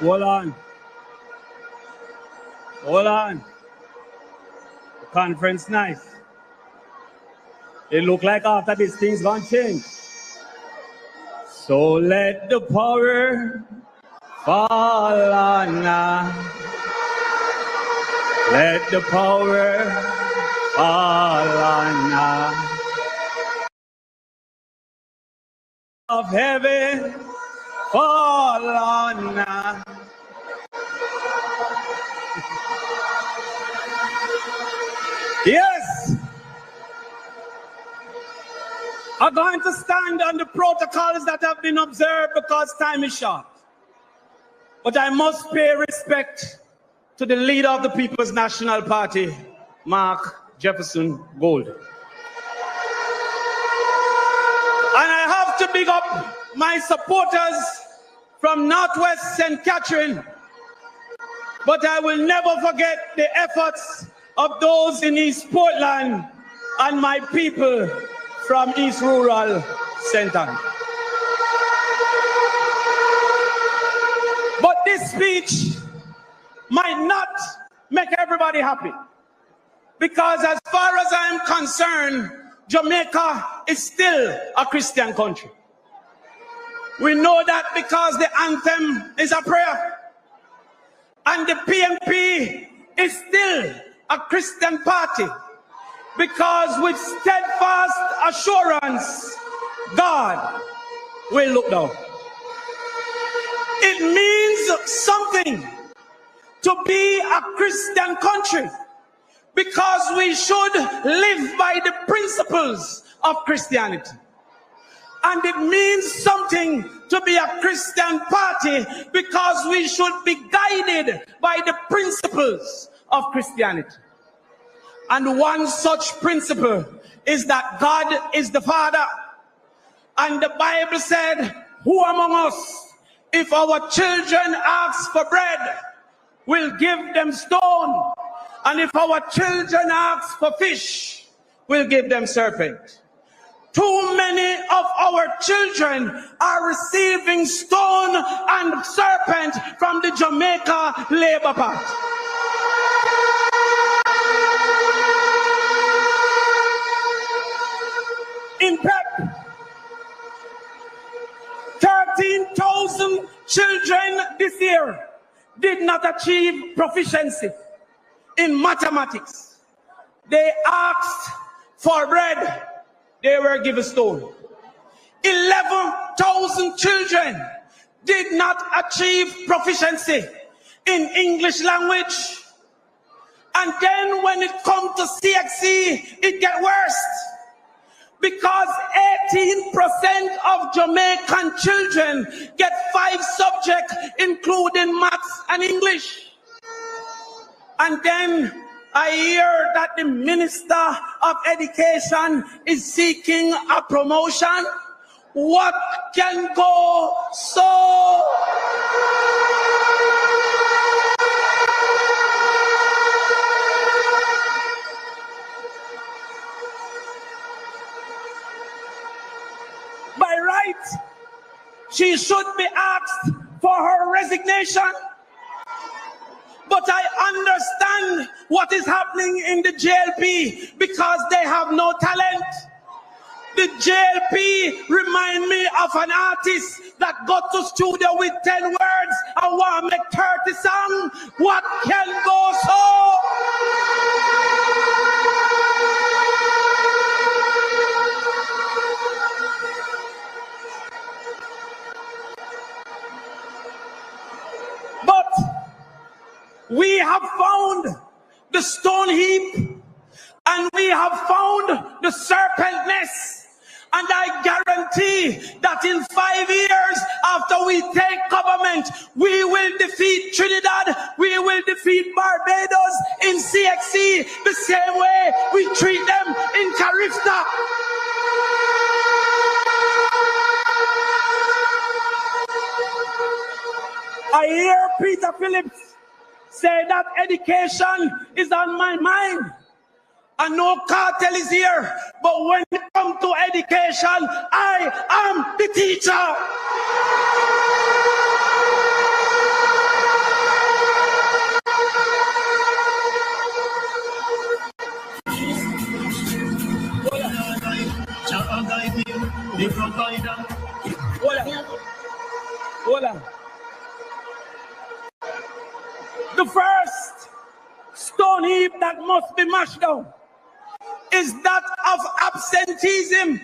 Hold on. Hold on. The conference nice. It look like after this thing's gonna change. So let the power fall on us. Let the power fall on us. Of heaven fall on us. Yes, I'm going to stand on the protocols that have been observed because time is short. But I must pay respect to the leader of the People's National Party, Mark Jefferson Gold. And I have to big up my supporters from Northwest St. Catherine, but I will never forget the efforts of those in East Portland and my people from East Rural Center. But this speech might not make everybody happy, because as far as I'm concerned, Jamaica is still a Christian country. We know that because the anthem is a prayer, and the PNP is still a Christian party, because with steadfast assurance, God will look down. It means something to be a Christian country, because we should live by the principles of Christianity. And it means something to be a Christian party, because we should be guided by the principles of Christianity. And one such principle is that God is the Father. And the Bible said, who among us, if our children ask for bread, will give them stone? And if our children ask for fish, we'll give them serpent. Too many of our children are receiving stone and serpent from the Jamaica Labour Party. In PEP, 13,000 children this year did not achieve proficiency in mathematics. They asked for bread, they were given stone. 11,000 children did not achieve proficiency in English language. And then when it comes to CXC, it gets worse, because 18% of Jamaican children get 5 subjects, including maths and English. And then I hear that the Minister of Education is seeking a promotion. What can go so? By right, she should be asked for her resignation. But I understand what is happening in the JLP, because they have no talent. The JLP remind me of an artist that got to studio with 10 words and want to make 30 songs. What can go so? We have found the stone heap, and we have found the serpent nest. And I guarantee that in 5 years after we take government, we will defeat Trinidad, we will defeat Barbados in CXC the same way we treat them in Carifta. I hear Peter Phillips say that education is on my mind. And no cartel is here. But when it comes to education, I am the teacher. Hold on. The first stone heap that must be mashed down is that of absenteeism.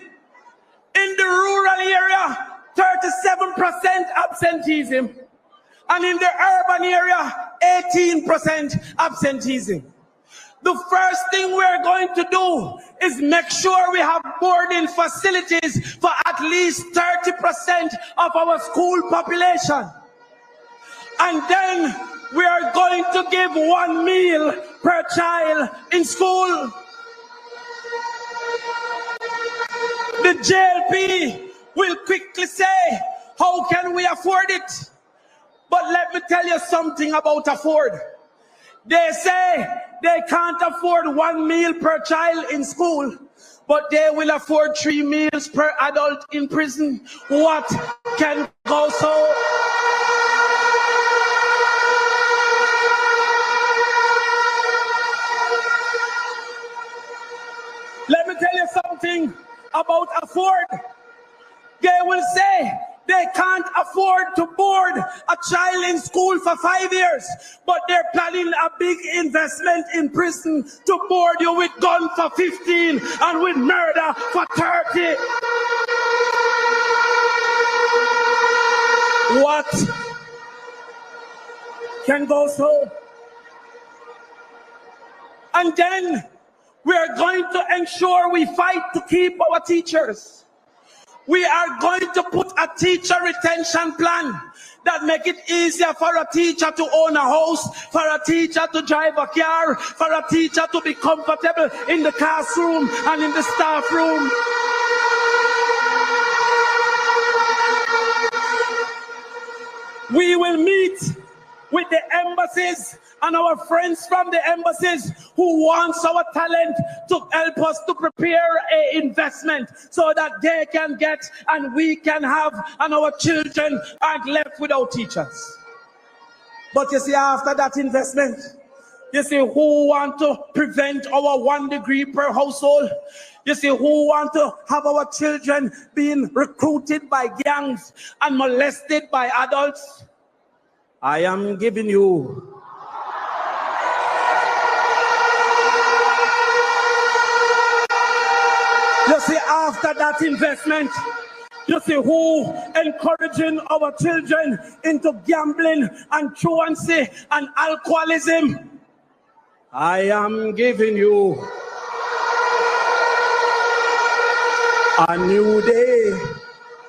In the rural area, 37% absenteeism. And in the urban area, 18% absenteeism. The first thing we're going to do is make sure we have boarding facilities for at least 30% of our school population. And then we are going to give 1 meal per child in school. The JLP will quickly say, how can we afford it? But let me tell you something about afford. They say they can't afford 1 meal per child in school, but they will afford 3 meals per adult in prison. What can go so? Let me tell you something about afford. They will say they can't afford to board a child in school for 5 years, but they're planning a big investment in prison to board you with gun for 15 and with murder for 30. What can go so? And then we are going to ensure we fight to keep our teachers. We are going to put a teacher retention plan that make it easier for a teacher to own a house, for a teacher to drive a car, for a teacher to be comfortable in the classroom and in the staff room. We will meet with the embassies and our friends from the embassies who wants our talent to help us to prepare an investment so that they can get and we can have and our children aren't left without teachers. But you see, after that investment, you see who want to prevent our 1 degree per household. You see who want to have our children being recruited by gangs and molested by adults. I am giving you you see, after that investment, you see who encouraging our children into gambling and truancy and alcoholism. I am giving you a new day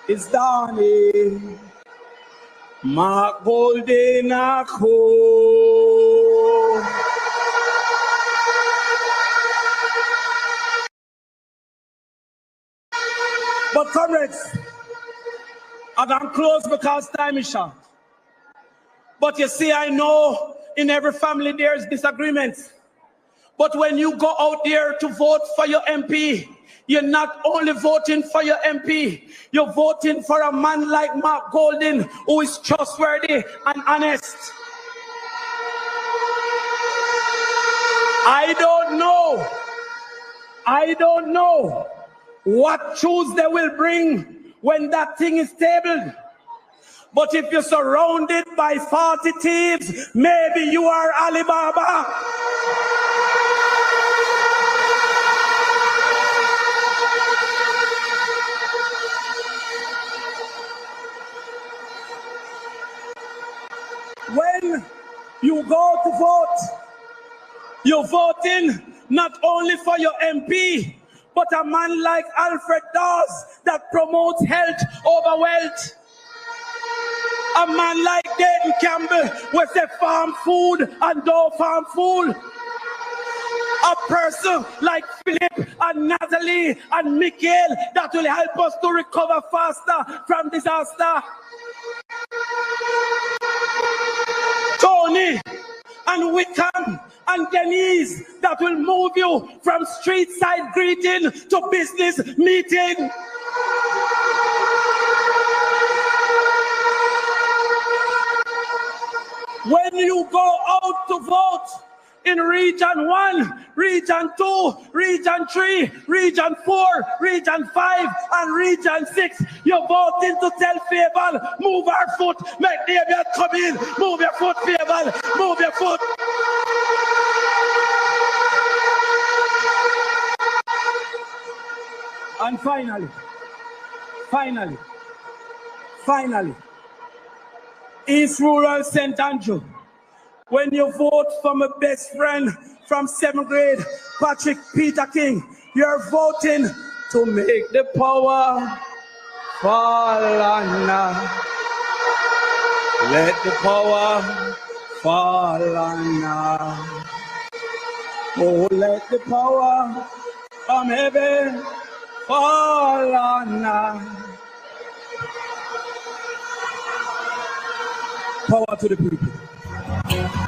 is dawning. Ma golden ako. But comrades, and I'm close because time is short. But you see, I know in every family there's disagreements. But when you go out there to vote for your MP, you're not only voting for your MP, you're voting for a man like Mark Golden, who is trustworthy and honest. I don't know what truths they will bring when that thing is tabled. But if you're surrounded by 40 thieves, maybe you are Alibaba. When you go to vote, you're voting not only for your MP, but a man like Alfred Dawes that promotes health over wealth. A man like Dayton Campbell with the farm food and no farm food. A person like Philip and Natalie and Mikhail that will help us to recover faster from disaster. Tony and Wickham and Denise that will move you from street side greeting to business meeting. When you go out to vote, in Region 1, Region 2, Region 3, Region 4, Region 5, and Region 6. You're voting to tell Fayval, move our foot, make Damian come in. Move your foot, Fayval, move your foot. And finally, East Rural St. Andrew, when you vote for my best friend from 7th grade, Patrick Peter King, you're voting to make the power fall on us. Let the power fall on us. Oh, let the power from heaven fall on us. Power to the people.